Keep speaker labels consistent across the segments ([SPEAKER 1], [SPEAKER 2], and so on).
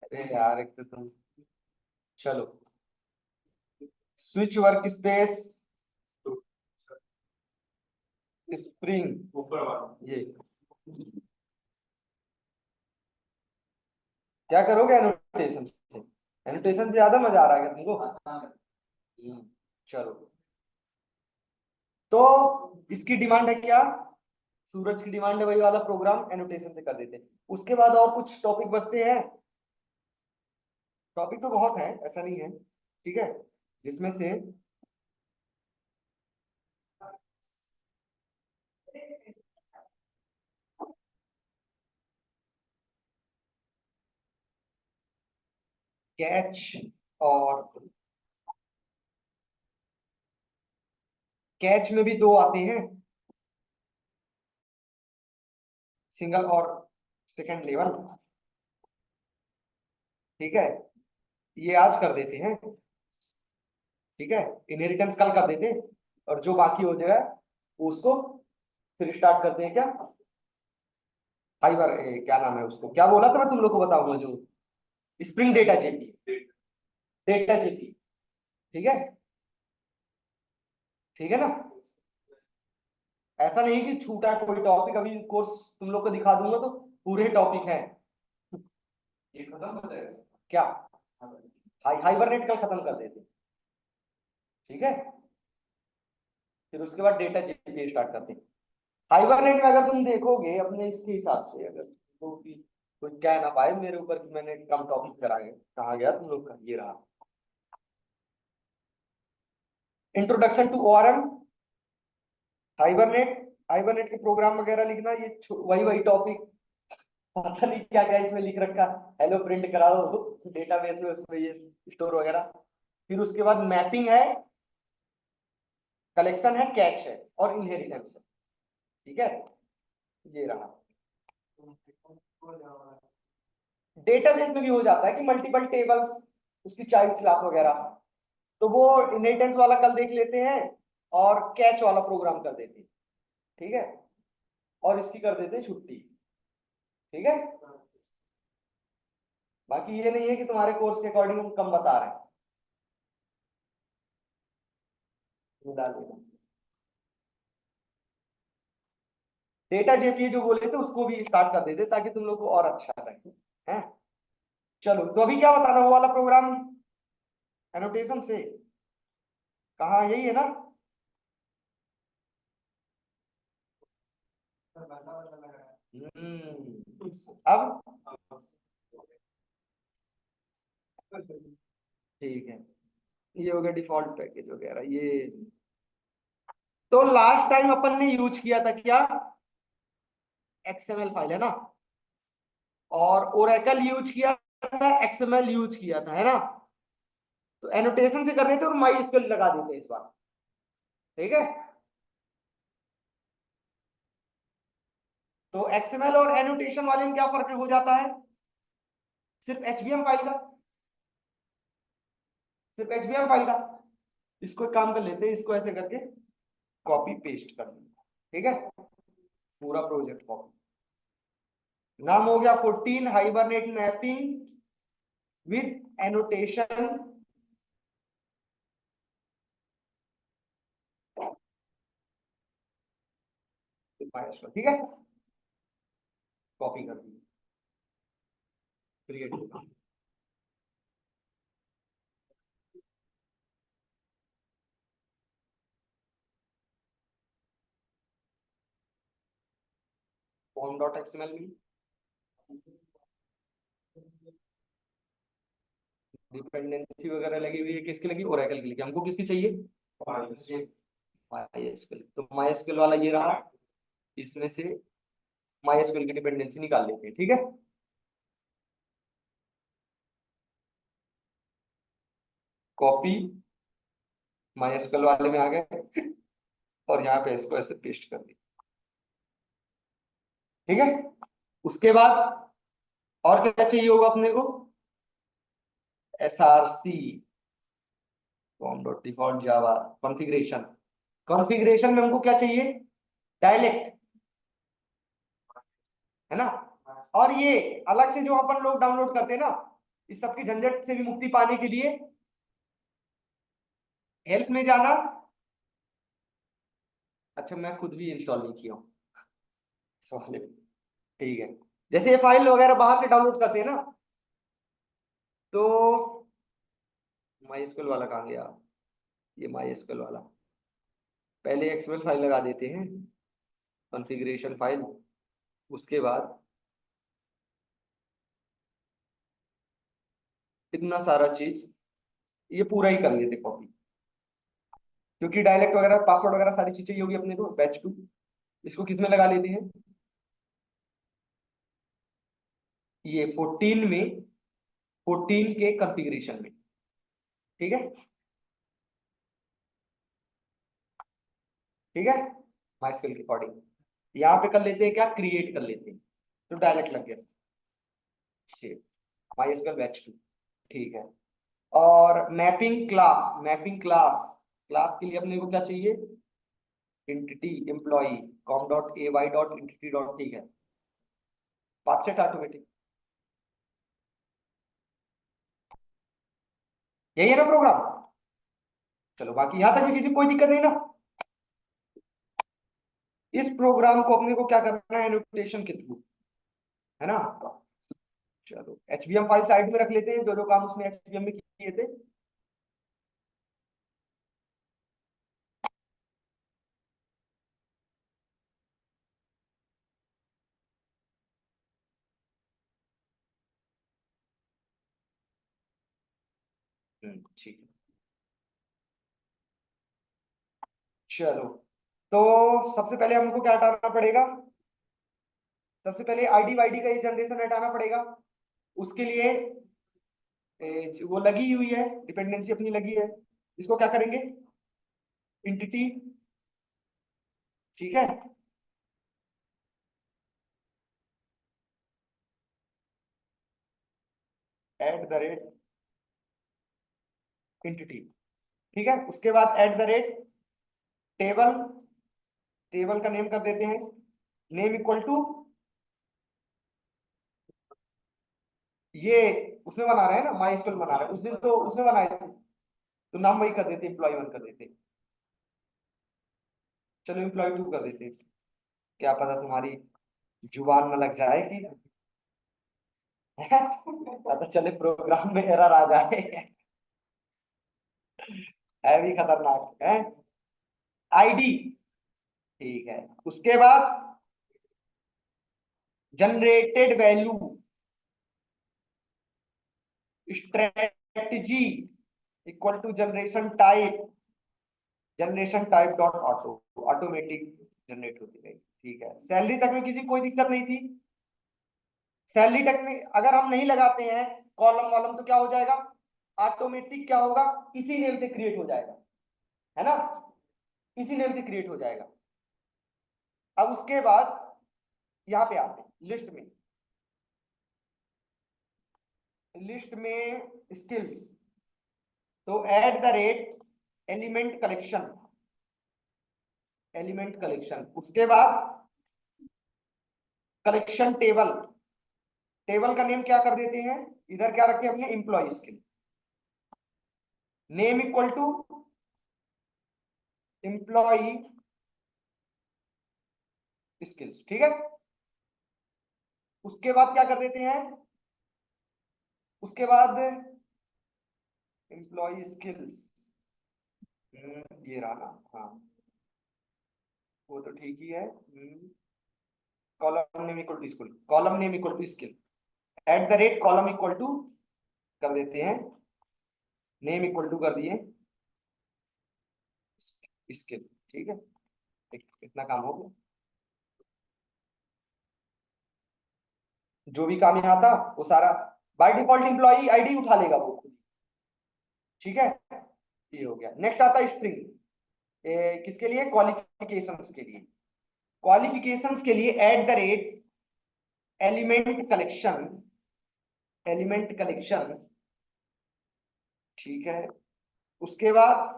[SPEAKER 1] अरे यार एक तो तुम। चलो, स्विच वर्क स्पेस स्प्रिंग ऊपर वाला ये क्या करोगे एनोटेशन से? एनोटेशन से ज्यादा मजा आ रहा है क्या तुमको? चलो, तो इसकी डिमांड है क्या? सूरज की डिमांड है वही वाला प्रोग्राम एनोटेशन से कर देते हैं। उसके बाद और कुछ टॉपिक बचते हैं। टॉपिक तो बहुत है, ऐसा नहीं है, ठीक है, जिसमें से कैच और कैच में भी दो आते हैं, सिंगल और सेकंड लेवल। ठीक है, ये आज कर देते हैं। ठीक है, इनहेरिटेंस कल कर देते हैं, और जो बाकी हो जाएगा उसको फिर स्टार्ट करते हैं क्या, फाइबर क्या नाम है उसको, क्या बोला था मैं तुम लोग को बताऊंगा, जो spring data JP, data JP. ठीक है, ठीक है ना? ऐसा नहीं कि छूटा है कोई टॉपिक, अभी कोर्स तुम लोग को दिखा दूंगा तो पूरे टॉपिक है। ये खत्म हो जाएगा क्या? हाइबरनेट कल खत्म कर देते। ठीक है, फिर उसके बाद डेटा जेपी स्टार्ट करते हैं। हाइबरनेट में अगर तुम देखोगे अपने इसके हिसाब से, अगर तो कोई कह ना पाए मेरे ऊपर कि मैंने कम टॉपिक कराए, कहा गया तुम लोग का, ये रहा introduction to ORM, hibernate, hibernate के प्रोग्राम वगैरह लिखना, ये वही वही टॉपिक, पता नहीं क्या क्या इसमें लिख रखा, हेलो प्रिंट कराओ डेटाबेस में, उसमें ये स्टोर वगैरह। फिर उसके बाद मैपिंग है, कलेक्शन है, कैच है और इनहेरिटेंस है। ठीक है, ये रहा। डेटाबेस में भी हो जाता है कि मल्टीपल टेबल्स, उसकी चाइल्ड क्लास वगैरह, तो वो इनहेरिटेंस वाला कल देख लेते हैं, और कैच वाला प्रोग्राम कर देते हैं। ठीक है, और इसकी कर देते हैं छुट्टी। ठीक है, बाकी ये नहीं है कि तुम्हारे कोर्स के अकॉर्डिंग हम कम बता रहे हैं, मिला लेना। डेटा जेपी जो बोले थे उसको भी स्टार्ट कर देते ताकि तुम लोग को और अच्छा लगे, हैं? चलो, तो अभी क्या बताना, वो वाला प्रोग्राम एनोटेशन से, कहाँ, यही है ना? अब ठीक है, ये हो गया डिफॉल्ट पैकेज वगैरह ये। तो लास्ट टाइम अपन ने यूज किया था क्या, एक्सएमएल फाइल है ना, और ओरेकल यूज किया था, एक्सएमएल यूज किया था, है ना? तो एनोटेशन से कर देते और माई स्क्वेल लगा देते इस बार। ठीक है, तो एक्सएमएल और एनोटेशन वाले में क्या फर्क हो जाता है? सिर्फ एचबीएम फाइल का, सिर्फ एचबीएम फाइल का। इसको एक काम कर लेते हैं, इसको ऐसे करके कॉपी पेस्ट कर लेंगे। ठीक है, पूरा प्रोजेक्ट कॉपी, नाम हो गया 14 हाइबरनेट मैपिंग विद एनोटेशन। ठीक है, कॉपी कर दी, क्रिएट होगा। फॉर्म डॉट एक्सएमएल में डिपेंडेंसी वगैरह लगी हुई है, किसकी लगी, ओरेकल की लगी, हमको किसकी चाहिए, माईएसक्यूएल। तो माईएसक्यूएल वाला ये रहा, इसमें से माईएसक्यूएल की डिपेंडेंसी निकाल लेते हैं। ठीक है, कॉपी माईएसक्यूएल वाले में आ गए, और यहाँ पे इसको ऐसे पेस्ट कर दिया। ठीक है, उसके बाद और क्या चाहिए होगा अपने को, एसआरसी, फॉर्म डॉट डिफॉल्ट जावा कॉन्फ़िगरेशन। कॉन्फ़िगरेशन में हमको क्या चाहिए, डायलेक्ट, है ना? और ये अलग से जो अपन लोग डाउनलोड करते हैं ना, इस सब की झंझट से भी मुक्ति पाने के लिए हेल्प में जाना। अच्छा, मैं खुद भी इंस्टॉल नहीं किया हूँ सॉरी। ठीक है, जैसे ये फाइल वगैरह बाहर से डाउनलोड करते हैं ना, तो माई एसक्यूएल वाला कहाँ गया? ये माई एसक्यूएल वाला, पहले एक्सएमएल फाइल लगा देते हैं, कॉन्फ़िगरेशन फाइल, उसके बाद इतना सारा चीज ये पूरा ही कर लेते कॉपी, क्योंकि डायलेक्ट वगैरह पासवर्ड वगैरह सारी चीजें ही होगी अपने को बैच टू। इसको किस में लगा लेते हैं? ये 14 में, 14 के कॉन्फ़िगरेशन में। ठीक है, ठीक है, माइस्क्यूएल की अकॉर्डिंग यहाँ पे कर लेते हैं क्या, क्रिएट कर लेते हैं, तो डायरेक्ट लग गया सेव माइस्क्यूएल बैच टू। ठीक है, और mapping class, mapping class, class के लिए अपने को क्या चाहिए, entity employee com dot A Y dot entity dot, ठीक है, पाथ सेट ऑटोमेटिक, यही है ना प्रोग्राम। चलो बाकी यहां तक भी किसी को कोई दिक्कत नहीं ना। इस प्रोग्राम को अपने को क्या करना है, एनोटेशन के थ्रू, है ना। चलो एचवीएम फाइल साइड में रख लेते हैं, जो जो काम उसमें एचवीएम में किए थे। ठीक है, चलो तो सबसे पहले हमको क्या हटाना पड़ेगा, सबसे पहले आईडी वाईडी का ये जनरेशन हटाना पड़ेगा। उसके लिए वो लगी हुई है, डिपेंडेंसी अपनी लगी है, इसको क्या करेंगे, इंटिटी, ठीक है, एट द रेट इंटिटी, ठीक है, उसके बाद eight the rate table, table का नेम कर देते हैं, नेम इक्वल टू, ये उसमें बना रहे हैं ना, माई स्कूल बना रहे हैं, उस दिन तो उसमें बनाए थे, तो नाम वही कर देते, एम्प्लॉय वन कर देते। चलो एम्प्लॉय टू कर देते, क्या पता तुम्हारी जुबान में लग जाए कि पता चले प्रोग्राम में एरर आ जाए। है भी खतरनाक है। आईडी, ठीक है, उसके बाद generated value, strategy equal to generation type, generation type dot auto, automatic generate होती रहेगी। ठीक है, सैलरी तक में किसी कोई दिक्कत नहीं थी। सैलरी तक में अगर हम नहीं लगाते हैं कॉलम वॉलम, तो क्या हो जाएगा, ऑटोमेटिक क्या होगा, इसी नेम से क्रिएट हो जाएगा, है ना, इसी नेम से क्रिएट हो जाएगा। अब उसके बाद यहाँ पे आते हैं लिस्ट में, लिस्ट में स्किल्स, तो at the rate element collection, element collection, उसके बाद कलेक्शन टेबल, टेबल का नेम क्या कर देते हैं, इधर क्या रखे हमने, employee skill, name equal to employee skills, ठीक है। उसके बाद क्या कर देते हैं, उसके बाद एम्प्लॉय स्किल्स, ये रहा ना, हाँ वो तो ठीक ही है। Column name equal to school, column name equal to skill, at the rate column equal to कर देते हैं, नेम इक्वल टू कर दिए स्किल, ठीक है, इतना काम हो गया। जो भी काम यहाँ था वो सारा बाय डिफॉल्ट एम्प्लॉय आईडी उठा लेगा वो खुद, ठीक है, ये हो गया। नेक्स्ट आता है स्ट्रिंग, किसके लिए, क्वालिफिकेशंस के लिए, क्वालिफिकेशंस के लिए at the rate element collection, element collection, ठीक है, उसके बाद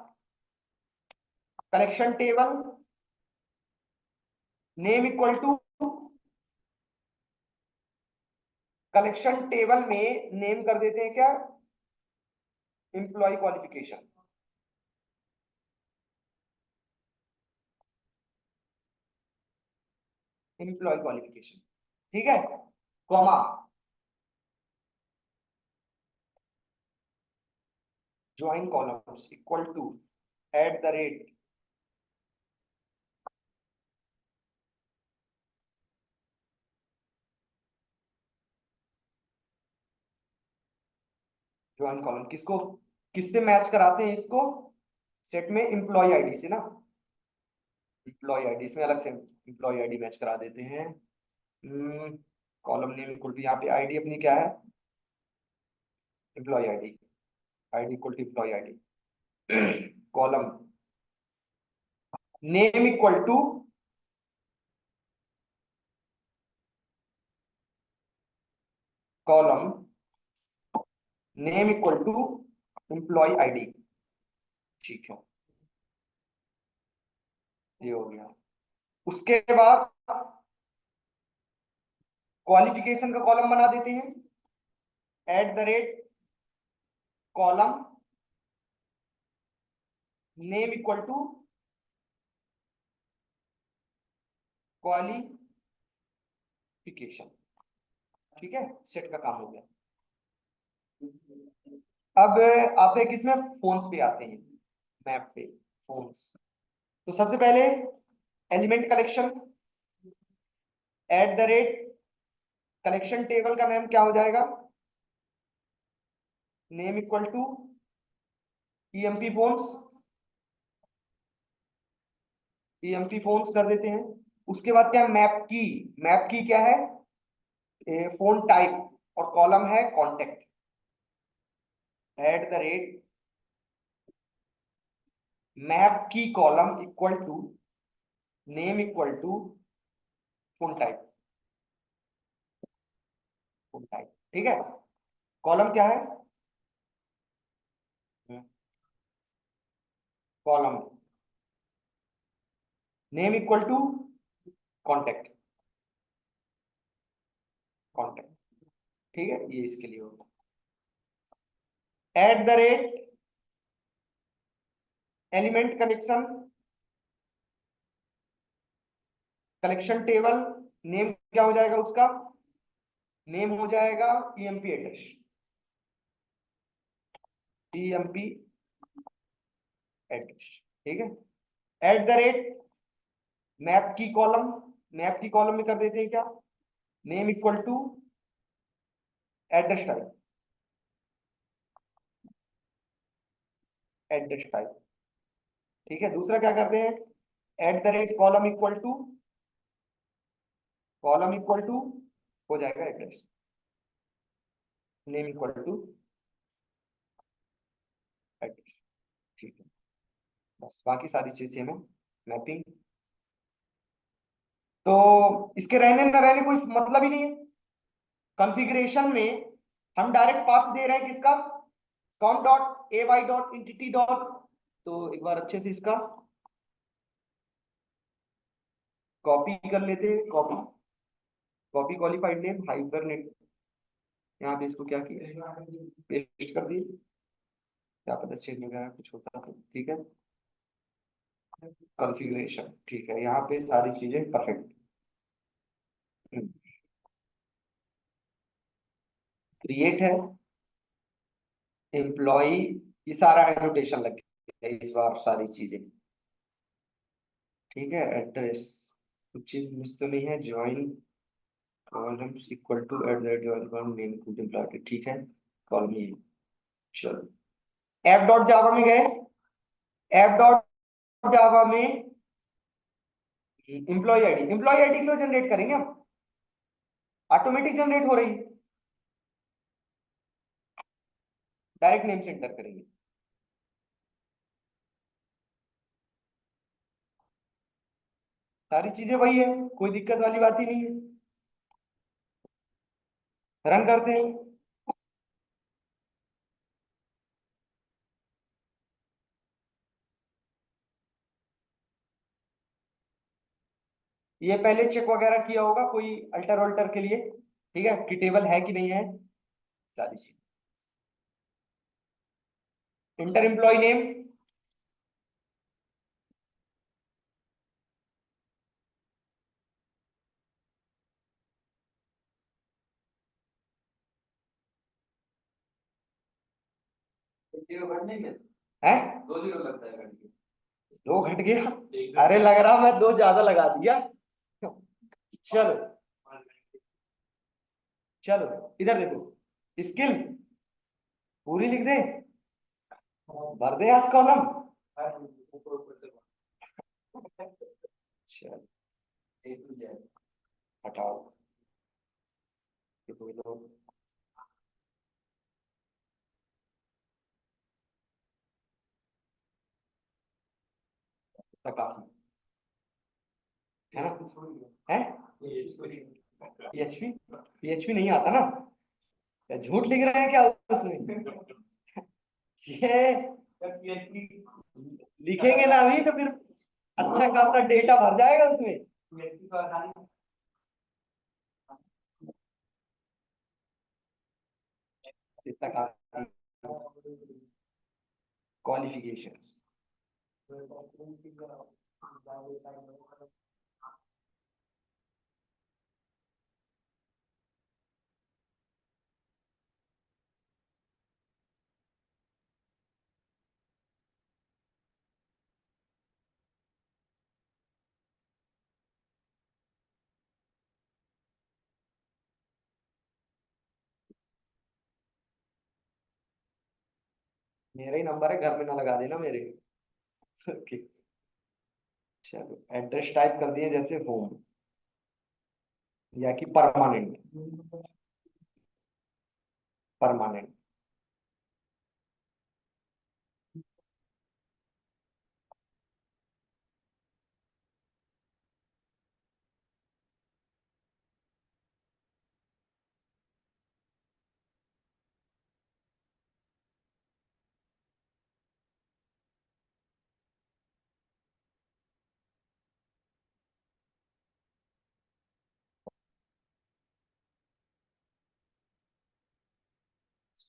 [SPEAKER 1] collection table, name equal to collection table में नेम कर देते हैं क्या, एम्प्लॉय क्वालिफिकेशन। एम्प्लॉय क्वालिफिकेशन, ठीक है, comma join columns equal to at the rate join column, किसको किससे मैच कराते हैं इसको, सेट में एम्प्लॉय आईडी से ना, एम्प्लॉय आईडी इसमें अलग से एम्प्लॉय आईडी मैच करा देते हैं। कॉलम नेम इक्वल टू, यहाँ पे आईडी अपनी क्या है, employee ID, ID equal to employee ID, column name equal to column name equal to employee ID, ठीक है, ये हो गया। उसके बाद क्वालिफिकेशन का कॉलम बना देते हैं, at the rate column name equal to qualification, ठीक है, सेट का काम हो गया। अब आते हैं किसमें, फोन्स पे आते हैं, मैप पे फोन्स। तो सबसे पहले element collection at the rate collection table का नाम क्या हो जाएगा, name equal to EMP phones, EMP phones कर देते हैं। उसके बाद क्या, मैप की, मैप की क्या है, फोन टाइप, और कॉलम है contact, at the rate map key column equal to name equal to phone type, phone type, ठीक है। कॉलम क्या है, column name equal to contact, contact, ठीक है, ये इसके लिए होगा। At the rate element collection collection table name क्या हो जाएगा उसका, नेम हो जाएगा ईएमपी एड्रेस, ईएमपी एड्रेस, ठीक है। At the rate map key column, map key column में कर देते हैं क्या, name equal to address type, address type, ठीक है। दूसरा क्या करते हैं, at the rate column equal to हो जाएगा address, name equal to address, ठीक है। बस बाकी सारी चीजें में मैपिंग, तो इसके रहने न रहने कोई मतलब ही नहीं है। कॉन्फ़िगरेशन में हम डायरेक्ट पाथ दे रहे हैं किसका, com dot A Y dot entity dot, तो एक बार अच्छे से इसका कॉपी कर लेते हैं, copy copy qualified name hibernate, यहाँ पे इसको क्या किया, पेस्ट कर दिए, क्या पता चेंज वगैरह कुछ होता है, ठीक है। कॉन्फ़िगरेशन, ठीक है, यहाँ पे सारी चीजें परफेक्ट, क्रिएट है, एम्प्लॉय, ये सारा एनोटेशन लग गया इस बार सारी चीजें, ठीक है। एड्रेस कुछ चीज मिस तो नहीं है, join columns equal to at the rate join name equal to, ठीक है, कॉलम ये, चलो ऐप डॉट जावा में गए, ऐप डॉट जावा में एम्प्लॉय आईडी क्यों जनरेट करेंगे हम, ऑटोमेटिक जनरेट हो रही है, डायरेक्ट नेम से एंटर करेंगे। सारी चीजें वही है, कोई दिक्कत वाली बात ही नहीं है, रन करते हैं। ये पहले चेक वगैरह किया होगा कोई अल्टर वल्टर के लिए, ठीक है, कि टेबल है कि नहीं है, सारी चीज। इंटर एम्प्लॉय नेम, है 2 0 लगता है, 2 घट गया, अरे लग रहा मैं 2 ज्यादा लगा दिया। चलो चलो इधर देखो, स्किल पूरी लिख दे, भर दे आज कॉलम। चलो हटाओ ये कोई लोग, काफी है ना, है पीएचपी, पीएचपी नहीं आता ना, क्या झूठ लिख रहे हैं क्या उसमें? ये लिखेंगे ना अभी तो फिर अच्छा खासा डेटा भर जाएगा उसमें। इतना क्वालिफिकेशन, मेरा ही नंबर है, घर में ना लगा देना मेरे। ओके, चलो एड्रेस टाइप कर दिए जैसे होम या कि permanent, permanent.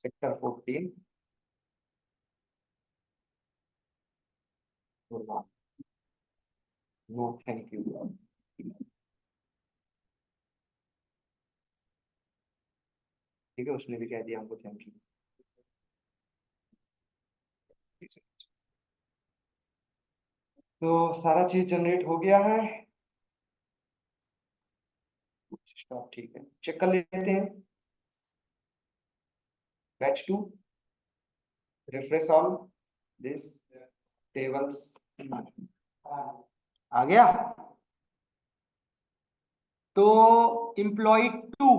[SPEAKER 1] Sector 14, no thank you. ठीक है, उसने भी कह दिया हमको थैंक यू। तो सारा चीज जनरेट हो गया है, स्टॉप, ठीक है, चेक कर लेते हैं। Batch 2, refresh all this tables, आ गया। तो एम्प्लॉय 2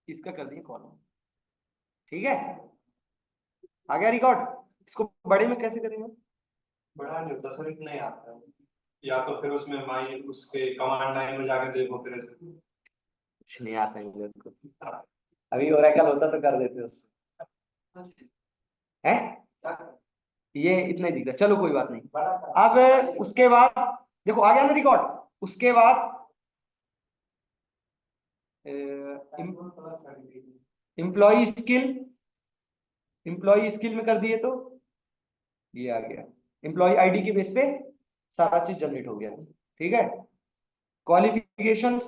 [SPEAKER 1] इसका कर दिए कॉलम, ठीक है, आ गया रिकॉर्ड। इसको बड़े में कैसे करेंगे?
[SPEAKER 2] बड़ा नहीं होता सर, इतना ही आता है। या तो फिर उसमें माई उसके कमांड लाइन में जाके देखो फिर ऐसे।
[SPEAKER 1] कुछ नहीं आता है मुझे उसको, अभी ओरेकल होता तो कर देते उसको, है ये इतना ही दिखता, चलो कोई बात नहीं। अब उसके बाद देखो आ गया ना रिकॉर्ड, उसके बाद एम्प्लॉय स्किल, एम्प्लॉय स्किल में कर दिए तो ये आ गया, एम्प्लॉय आईडी के बेस पे सारा चीज जनरेट हो गया, ठीक है। क्वालिफिकेशंस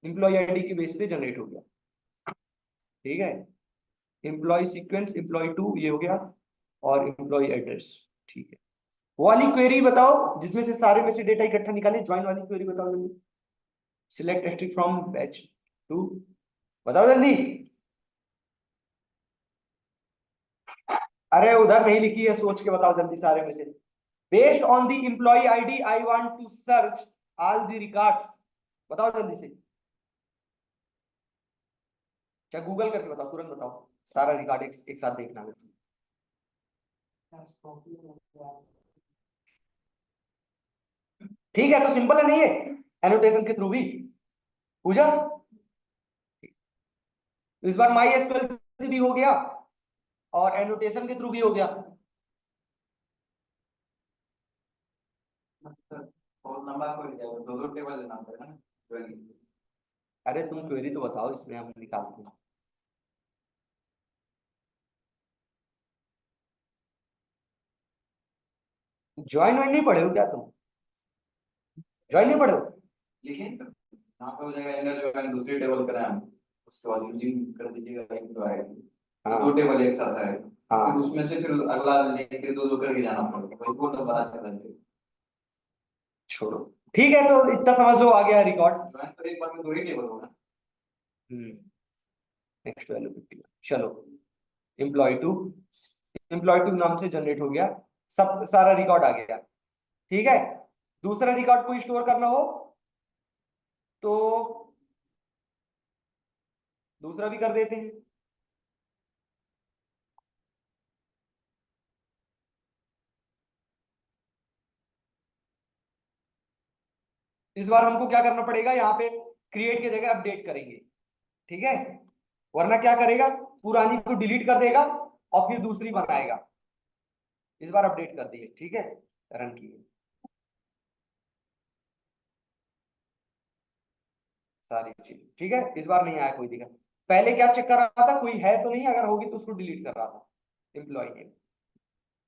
[SPEAKER 1] एम्प्लॉय आईडी के बेस पे जनरेट हो गया, ठीक है। एम्प्लॉय सीक्वेंस एम्प्लॉय 2 ये हो गया, और एम्प्लॉय एड्रेस, ठीक है। वो वाली क्वेरी बताओ जिसमें से सारे में से डेटा इकट्ठा निकाले, ज्वाइन वाली क्वेरी बताओ जल्दी। सिलेक्ट एस्ट्रिक फ्रॉम बैच 2, बताओ जल्दी। अरे उधर नहीं लिखी है, सोच के बताओ जल्दी सारे में से। Based on the employee ID I want to search all the records, बताओ जल्दी से। क्या गूगल करके बताओ, तुरंत बताओ, सारा रिकॉर्ड एक साथ देखना है। ठीक है, तो सिंपल है नहीं है, एनोटेशन के थ्रू भी पूजा। इस बार माई एसक्यूएल से भी हो गया और एनोटेशन के थ्रू भी हो गया। और नंबर को दो दो टेबल लेना पड़ेगा ना। अरे तुम क्वेरी तो बताओ, इसमें हम निकालते हैं। ज्वाइन वाइन नहीं पढ़े हो क्या तुम? ज्वाइन नहीं पढ़े हो?
[SPEAKER 3] लिखें सर, यहाँ पे हो जाएगा इनर ज्वाइन दूसरी टेबल करें हम, उसके बाद यूजिंग कर दीजिएगा, एक जो आएगी तो
[SPEAKER 1] हाँ
[SPEAKER 3] दो टेबल एक साथ आएगा, फिर
[SPEAKER 1] हाँ
[SPEAKER 3] उसमें से फिर अगला लेके दो दो करके जाना पड़ेगा, वही वो तो पता चला जाएगा।
[SPEAKER 1] छोड़ो, ठीक है, तो इतना समझ लो, आ गया रिकॉर्ड।
[SPEAKER 3] ज्वाइन तो एक बार में दो ही टेबल होगा।
[SPEAKER 1] Next value 51। चलो, एम्प्लॉय टू नाम से जनरेट हो गया, सब सारा रिकॉर्ड आ गया। ठीक है, दूसरा रिकॉर्ड कोई स्टोर करना हो तो दूसरा भी कर देते हैं। इस बार हमको क्या करना पड़ेगा, यहाँ पे क्रिएट की जगह अपडेट करेंगे। ठीक है, वरना क्या करेगा, पुरानी को डिलीट कर देगा और फिर दूसरी बनाएगा। इस बार अपडेट कर दिए, ठीक है, रन किए सारी चीज। ठीक है, इस बार नहीं आया कोई दिक्कत। पहले क्या चेक कर रहा था, कोई है तो नहीं, अगर होगी तो उसको डिलीट कर रहा था, एम्प्लॉय नेम।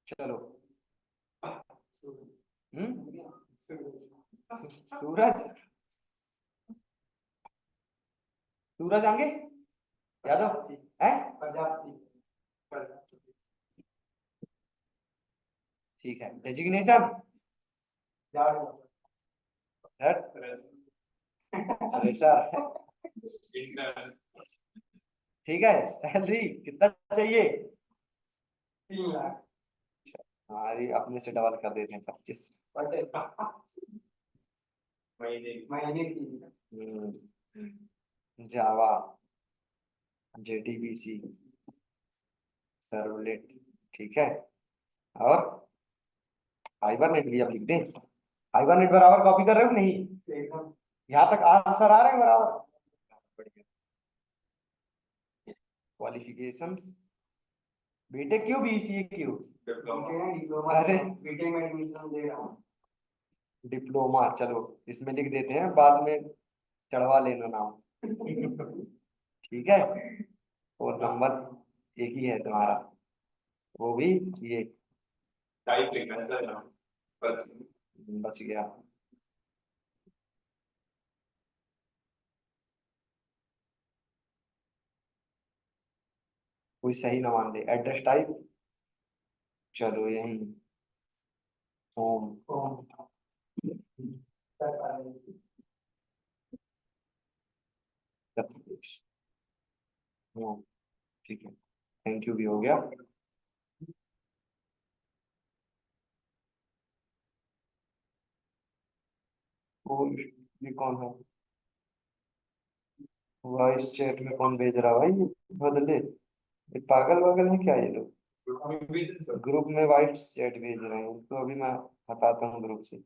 [SPEAKER 1] चलो, सूरज, सूरज आगे यादव है, ठीक है। डेजिग्नेशन फ्रेशर, ठीक है। सैलरी कितना चाहिए?
[SPEAKER 2] 3 लाख।
[SPEAKER 1] हमारी अपने से डबल कर देते हैं, 25।
[SPEAKER 2] महीने की।
[SPEAKER 1] जावा, जेडीबीसी, सर्वलेट, ठीक है। और हाइबरनेट भी अब लिख दें। हाइबरनेट बराबर कॉपी कर रहे हो नहीं?
[SPEAKER 2] एकदम।
[SPEAKER 1] यहाँ तक आंसर आ रहे हैं बराबर? क्वालिफिकेशंस, बीटेक क्यों, बीसीए क्यों? अरे
[SPEAKER 2] बीटेक में एडमिशन दे रहा हूँ।
[SPEAKER 1] डिप्लोमा, चलो इसमें लिख देते हैं, बाद में चढ़वा लेना नाम। ठीक है, और नंबर एक ही है तुम्हारा, वो भी ये
[SPEAKER 2] टाइप लिखना है ना, बस।
[SPEAKER 1] बच गया। कोई सही ना मान ले, एड्रेस टाइप, चलो यही होम, उत्तर प्रदेश, होम, ठीक है। थैंक यू भी हो गया। और ये कौन है, वॉइस चैट में कौन भेज रहा है भाई, बदले, ये पागल वागल है क्या ये लोग? ग्रुप में वॉइस चैट भेज रहे हैं, तो अभी मैं हटाता हूँ ग्रुप से।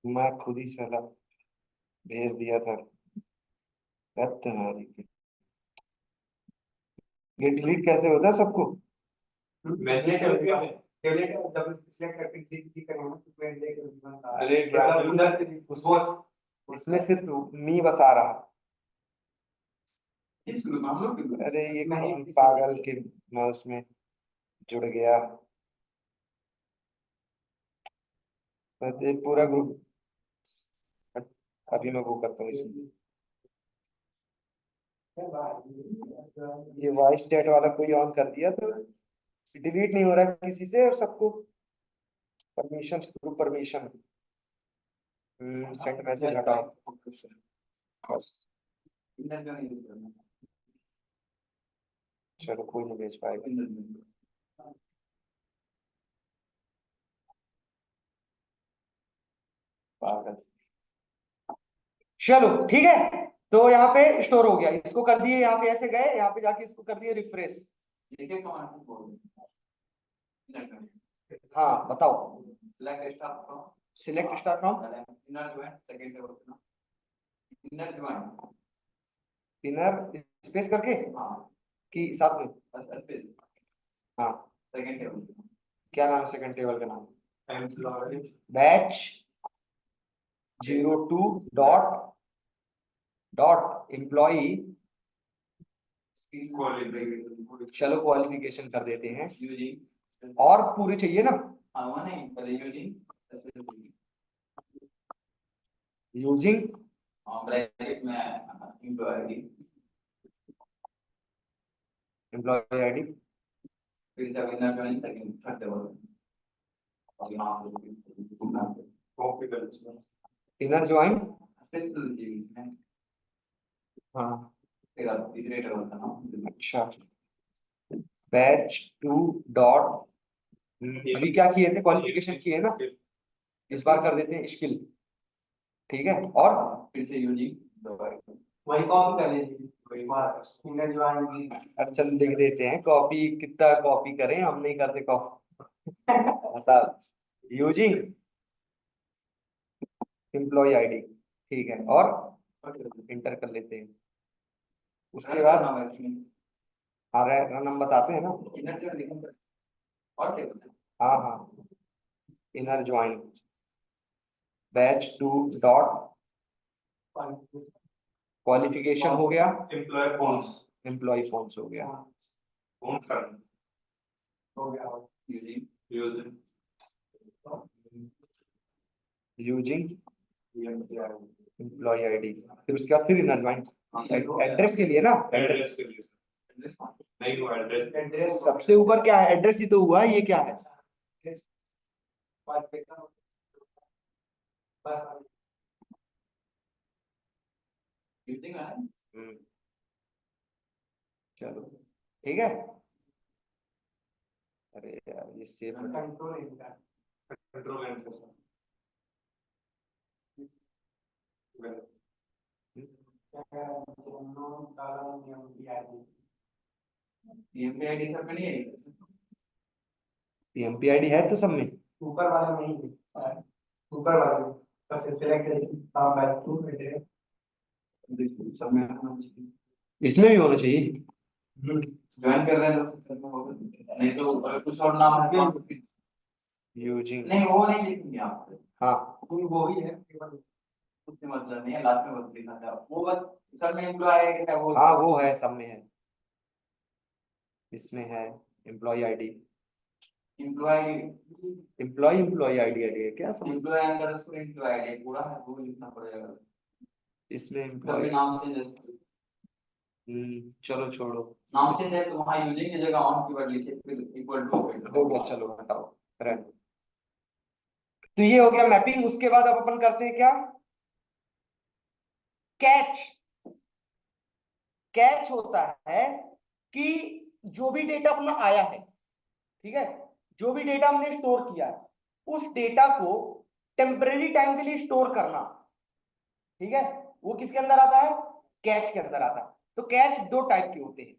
[SPEAKER 1] मैं खुद ही साला भेज दिया था, रब तुम्हारी की। ये डिलीट कैसे होता है सबको?
[SPEAKER 2] मैंने जब सिलेक्ट करके क्लिक करेंगे तो मैं लेकर
[SPEAKER 1] अरे
[SPEAKER 2] उधर से
[SPEAKER 1] उस इसमें सिर्फ मी बस आ रहा।
[SPEAKER 3] इस ग्रुप हम लोग के ग्रुप
[SPEAKER 1] अरे ये कौन पागल के, मैं उसमें जुड़ गया, बस ये पूरा ग्रुप। अभी मैं वो करता हूँ इसमें, ये वॉइस चैट वाला कोई ऑन कर दिया तो डिलीट नहीं हो रहा है किसी से, और सबको permission, group permission, send message हटाओ बस।
[SPEAKER 3] इनर ज्वाइन यूज करना,
[SPEAKER 1] चलो कोई नहीं भेज पाएगा,
[SPEAKER 3] इनर ज्वाइन।
[SPEAKER 1] पागल। चलो ठीक है, तो यहाँ पे स्टोर हो गया, इसको कर दिए, यहाँ पे ऐसे गए, यहाँ पे जाके इसको कर दिए रिफ्रेश।
[SPEAKER 3] लिखे कमांड को बोल इनर ज्वाइन,
[SPEAKER 1] हाँ बताओ,
[SPEAKER 3] select star from,
[SPEAKER 1] select star from
[SPEAKER 3] inner join, second table ना, इनर ज्वाइन,
[SPEAKER 1] इनर स्पेस करके
[SPEAKER 3] हाँ
[SPEAKER 1] कि साथ में?
[SPEAKER 3] बस स्पेस
[SPEAKER 1] हाँ,
[SPEAKER 3] सेकंड टेबल
[SPEAKER 1] क्या नाम है सेकंड टेबल का नाम?
[SPEAKER 2] Employee
[SPEAKER 1] batch 02 dot employee.
[SPEAKER 3] Skill
[SPEAKER 2] qualification
[SPEAKER 1] चलो क्वालिफिकेशन कर देते हैं,
[SPEAKER 3] यूजिंग
[SPEAKER 1] और पूरे चाहिए ना?
[SPEAKER 3] हाँ वो नहीं पहले यूजिंग
[SPEAKER 1] यूजिंग
[SPEAKER 3] ब्रैकेट में एम्प्लॉय आईडी
[SPEAKER 1] एम्प्लॉय आईडी।
[SPEAKER 3] फिर से winner join second third table और यहाँ पे
[SPEAKER 2] कॉपी कर लीजिए।
[SPEAKER 1] Inner join.
[SPEAKER 3] स्पेस कर दीजिए
[SPEAKER 1] हाँ
[SPEAKER 3] फिर आप तीसरे टेबल का नाम
[SPEAKER 1] अच्छा, बैच 2 डॉट, अभी क्या किए थे? क्वालिफिकेशन किए ना, इस बार कर देते हैं स्किल। ठीक है, और
[SPEAKER 3] फिर से यूजिंग दोबारा
[SPEAKER 2] वही कॉपी कर लीजिए, वही बात इनर ज्वाइन
[SPEAKER 1] अच्छा लिख देते हैं। कॉपी कितना कॉपी करें, हम नहीं करते कॉपी। बता, यूजिंग एम्प्लॉय आईडी। ठीक है, और इंटर कर लेते हैं। उसके बाद हाँ रन बताते हैं ना।
[SPEAKER 3] इनर टेबल लिखना और टेबल
[SPEAKER 1] हाँ हाँ, inner join batch 2 dot qualification हो गया,
[SPEAKER 2] एम्प्लॉय फॉर्म्स
[SPEAKER 1] एम्प्लॉय फॉर्म्स हो गया,
[SPEAKER 2] फॉर्म करना
[SPEAKER 3] हो गया using
[SPEAKER 2] using
[SPEAKER 1] using employee ID. फिर उसके बाद फिर इनर ज्वाइन एड्रेस के लिए ना,
[SPEAKER 2] एड्रेस के लिए नहीं वो एड्रेस
[SPEAKER 1] एड्रेस सबसे ऊपर क्या है? एड्रेस ही तो हुआ है, ये क्या है?
[SPEAKER 3] यूजिंग है
[SPEAKER 1] चलो ठीक है। अरे यार ये save
[SPEAKER 2] control enter
[SPEAKER 3] EMP ID सब में नहीं है
[SPEAKER 1] पीएमपी आईडी है तो सब में।
[SPEAKER 2] ऊपर वाला नहीं है, ऊपर वाला सबसे सिलेक्ट काम बैक टू
[SPEAKER 3] सब में होना चाहिए
[SPEAKER 1] इसमें भी होना चाहिए।
[SPEAKER 3] ज्वाइन कर रहे हैं तो सब में होगा नहीं तो अगर कुछ और नाम है तो
[SPEAKER 1] यूजिंग
[SPEAKER 3] नहीं वो नहीं लिखेंगे आप
[SPEAKER 1] हाँ
[SPEAKER 2] वो ही है
[SPEAKER 3] उससे मतलब नहीं है लास्ट में बस लिखना था वो बस सब में एम्प्लॉय है क्या वो
[SPEAKER 1] हाँ, वो है सब में है, इसमें है employee ID,
[SPEAKER 3] employee
[SPEAKER 1] employee ID है क्या सब?
[SPEAKER 3] एम्प्लॉय अंडरस्कोर एम्प्लॉय आईडी पूरा है वो लिखना पड़ेगा
[SPEAKER 1] इसमें
[SPEAKER 3] सब
[SPEAKER 1] एम्प्लॉय
[SPEAKER 3] में नाम चेंज
[SPEAKER 1] चलो छोड़ो,
[SPEAKER 3] नाम चेंज है तो वहाँ यूजिंग की जगह ऑन कीवर्ड लिखे फिर इक्वल टू
[SPEAKER 1] हो गया, चलो हटाओ रहने दो। तो ये हो गया मैपिंग। उसके बाद अब अपन करते हैं क्या? कैच। कैच होता है कि जो भी डेटा अपना आया है, ठीक है, जो भी डेटा हमने स्टोर किया है, उस डेटा को टेम्परेरी टाइम के लिए स्टोर करना, ठीक है, वो किसके अंदर आता है? कैच के अंदर आता है। तो कैच दो टाइप के होते हैं।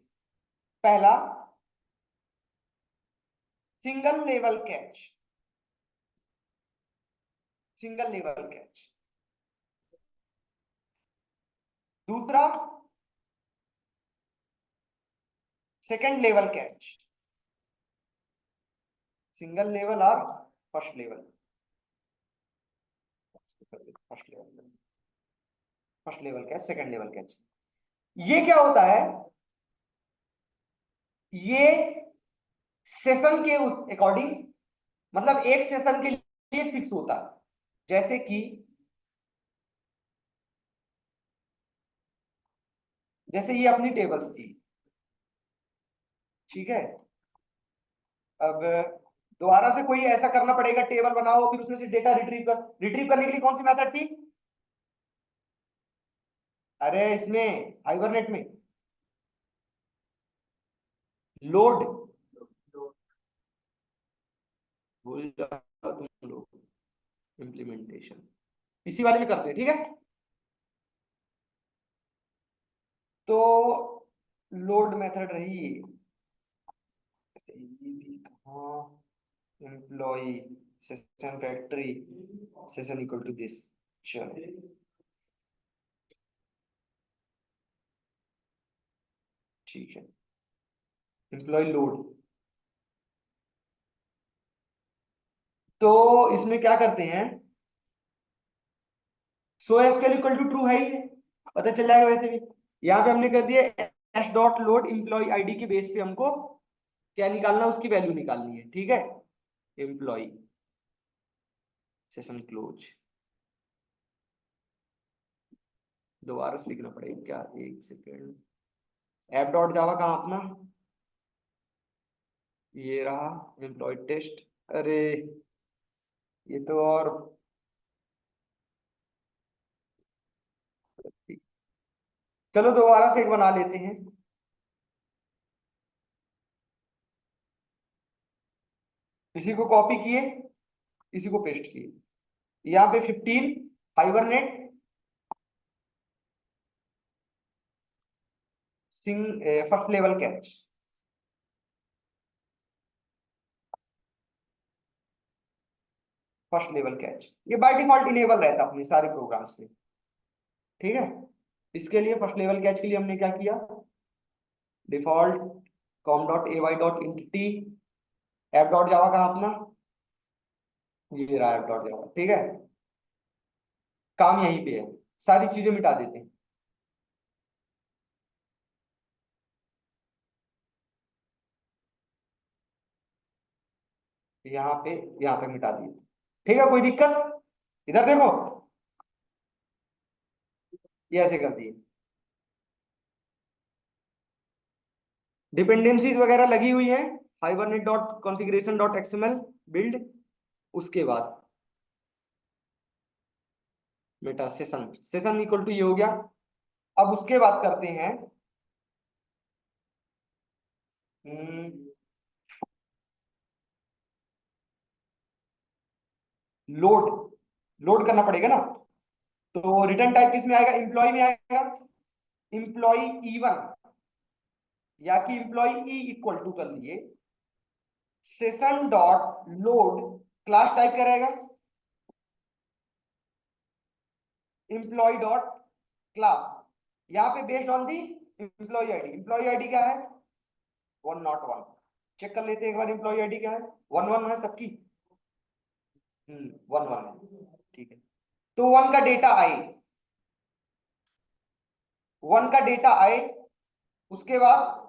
[SPEAKER 1] पहला single level cache, single level cache. दूसरा second level cache, single level और first level, first level cache, second level cache. ये क्या होता है? ये सेशन के उस अकॉर्डिंग, मतलब एक सेशन के लिए फिक्स होता है। जैसे कि जैसे ये अपनी टेबल्स थी, ठीक है, अब दोबारा से कोई ऐसा करना पड़ेगा, टेबल बनाओ फिर उसमें से डेटा रिट्रीव करने के लिए कौन सी मेथड थी? अरे इसमें हाइबरनेट में लोड, भूल जाओ तुम लोग, इम्प्लीमेंटेशन इसी वाले में करते हैं, ठीक है। तो लोड मेथड रही, employee session factory session equal to this. चलो ठीक है, एम्प्लॉय लोड। तो इसमें क्या करते हैं, सो एसक्यूएल इक्वल टू ट्रू है ही है, पता चल जाएगा वैसे भी। यहाँ पे हमने कर दिया S dot load employee ID के बेस पे हमको क्या निकालना, उसकी वैल्यू निकालनी है, ठीक है। एम्प्लॉय सेशन क्लोज, दोबारा से लिखना पड़ेगा क्या, एक सेकेंड। ऐप डॉट जावा कहाँ अपना, ये रहा एम्प्लॉय टेस्ट। अरे ये तो और चलो दोबारा से एक बना लेते हैं। इसी को कॉपी किए, इसी को पेस्ट किए, यहाँ पे 15 हाइबरनेट सिंग first level cache. First level cache ये बाय डिफॉल्ट इनेबल रहता है अपने सारे प्रोग्राम्स में, ठीक है। इसके लिए फर्स्ट लेवल कैच के लिए हमने क्या किया, default com dot A Y dot entity app dot Java कहाँ अपना, ये रहा ऐप डॉट जावा, ठीक है। काम यहीं पे है, सारी चीजें मिटा देते हैं। यहाँ पे, यहाँ पे मिटा दिए, ठीक है, कोई दिक्कत। इधर देखो, ये ऐसे कर दिए। डिपेंडेंसीज वगैरह लगी हुई है, hibernate dot configuration dot XML build, उसके बाद meta session, session equal to ये हो गया। अब उसके बाद करते हैं लोड, लोड करना पड़ेगा ना। तो रिटर्न टाइप किसमें आएगा, एम्प्लॉय में आएगा, एम्प्लॉय E1 या कि एम्प्लॉय ई इक्वल टू कर लिए session dot load, class type करेगा एम्प्लॉय डॉट क्लास, यहाँ पे based on the employee ID. Employee ID क्या है, 101। चेक कर लेते हैं एक बार एम्प्लॉय आईडी क्या है, 11 है सबकी, 11 है, ठीक है। तो 1 का डेटा आए, 1 का डेटा आए, उसके बाद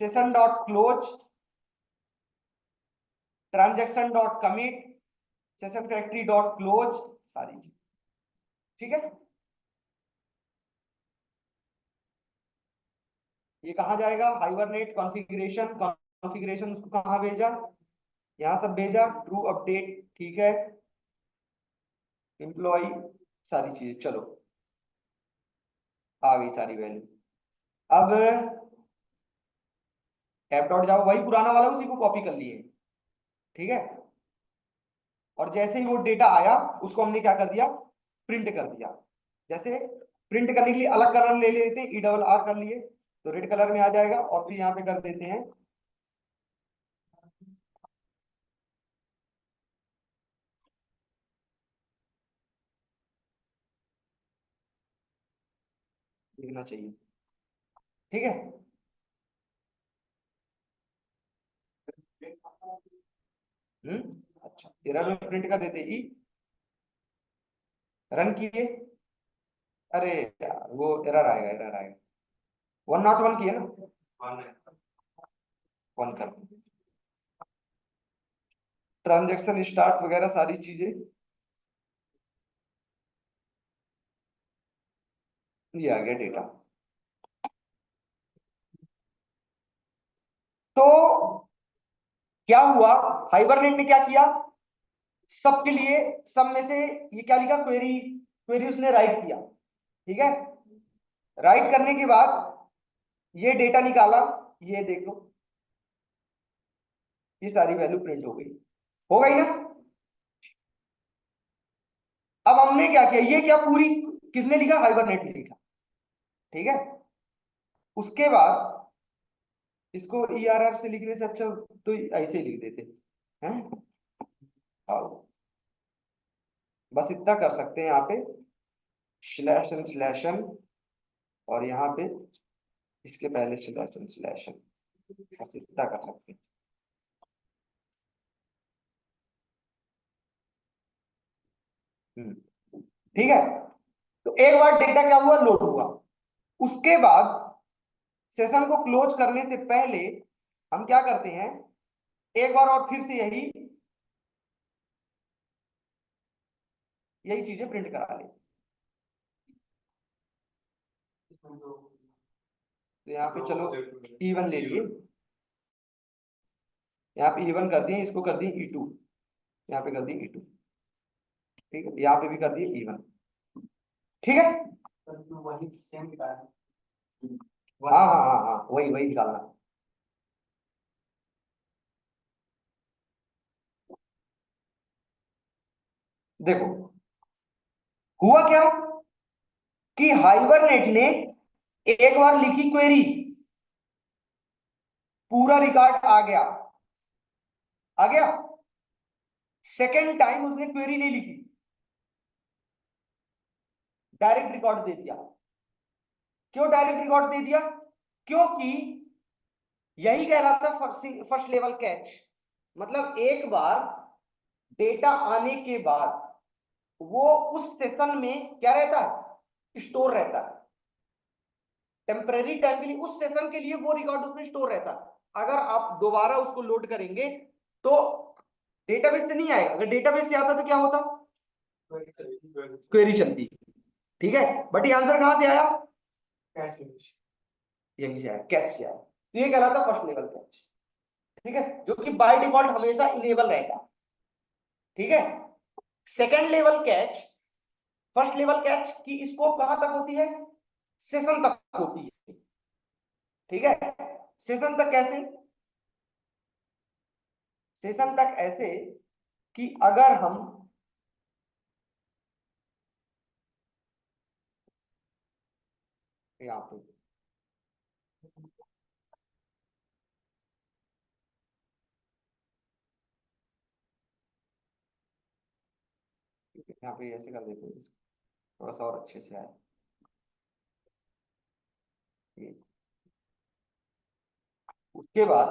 [SPEAKER 1] session dot close, transaction dot commit, session factory dot close, सारी चीज, ठीक है। ये कहाँ जाएगा, हाइबरनेट कॉन्फ़िगरेशन, कॉन्फ़िगरेशन उसको कहाँ भेजा, यहाँ सब भेजा, ट्रू अपडेट, ठीक है। एम्प्लॉय, सारी चीज, चलो आ गई सारी वैल्यू। अब ऐप डॉट जाओ, वही पुराना वाला उसी को कॉपी कर लिए, ठीक है। और जैसे ही वो डेटा आया उसको हमने क्या कर दिया, प्रिंट कर दिया। जैसे प्रिंट करने के लिए अलग कलर ले लेते हैं, ERR कर लिए तो रेड कलर में आ जाएगा, और फिर यहाँ पे कर देते हैं लिखना चाहिए, ठीक है। अच्छा, एरर में प्रिंट कर देते ई, रन किए, अरे यार वो एरर आएगा, एरर आएगा। 101 किए ना, 1 कर, ट्रांजेक्शन स्टार्ट वगैरह सारी चीजें, ये आ गया डेटा। तो क्या हुआ, हाइबरनेट ने क्या किया, सबके लिए, सब में से ये क्या लिखा, क्वेरी, क्वेरी उसने राइट किया, ठीक है। राइट करने के बाद ये डेटा निकाला, ये देख लो, ये सारी वैल्यू प्रिंट हो गई ना। अब हमने क्या किया, ये क्या पूरी किसने लिखा, हाइबरनेट ने लिखा, ठीक है। उसके बाद इसको ERR से लिखने से अच्छा तो ऐसे ही लिख देते हैं, आओ, बस इतना कर सकते हैं यहाँ पे, स्लैश एन और यहाँ पे इसके पहले स्लैश इतना कर सकते हैं। ठीक है, तो एक बार डेटा क्या हुआ, लोड हुआ, उसके बाद सेशन को क्लोज करने से पहले हम क्या करते हैं, एक बार और फिर से यही चीजें प्रिंट करा लें। तो यहाँ पे चलो E1 ले लिए, यहाँ पे E1 कर दिए, इसको कर दिए E2, यहाँ पे कर दिए E2, ठीक है, यहाँ पे भी कर दिए E1, ठीक है।
[SPEAKER 2] वही सेम का है।
[SPEAKER 1] हाँ हाँ हाँ हाँ, वही वही निकालना। देखो हुआ क्या कि हाइबरनेट ने एक बार लिखी क्वेरी, पूरा रिकॉर्ड आ गया। सेकेंड टाइम उसने क्वेरी नहीं लिखी, डायरेक्ट रिकॉर्ड दे दिया। क्यों डायरेक्ट रिकॉर्ड दे दिया? क्योंकि यही कहलाता फर्स्ट लेवल कैच। मतलब एक बार डेटा आने के बाद वो उस सेशन में क्या रहता है, स्टोर रहता है, टेम्परेरी टाइम के लिए, उस सेशन के लिए वो रिकॉर्ड उसमें स्टोर रहता है। अगर आप दोबारा उसको लोड करेंगे तो डेटाबेस से नहीं आएगा, अगर डेटाबेस से आता तो क्या होता, क्वेरी चलती, ठीक है। बट ये आंसर कहां से आया, यहीं से आया, कैच से आया। तो ये कहलाता फर्स्ट लेवल कैच, ठीक है, जो कि बाय डिफॉल्ट हमेशा इनेबल रहेगा, ठीक है। Second level cache, first level catch की स्कोप कहां तक होती है, सेशन तक होती है, ठीक है। सेशन तक कैसे, सेशन तक ऐसे कि अगर हम यहाँ पे यहाँ पे ऐसे कर देते हैं, थोड़ा सा और अच्छे से आए, उसके बाद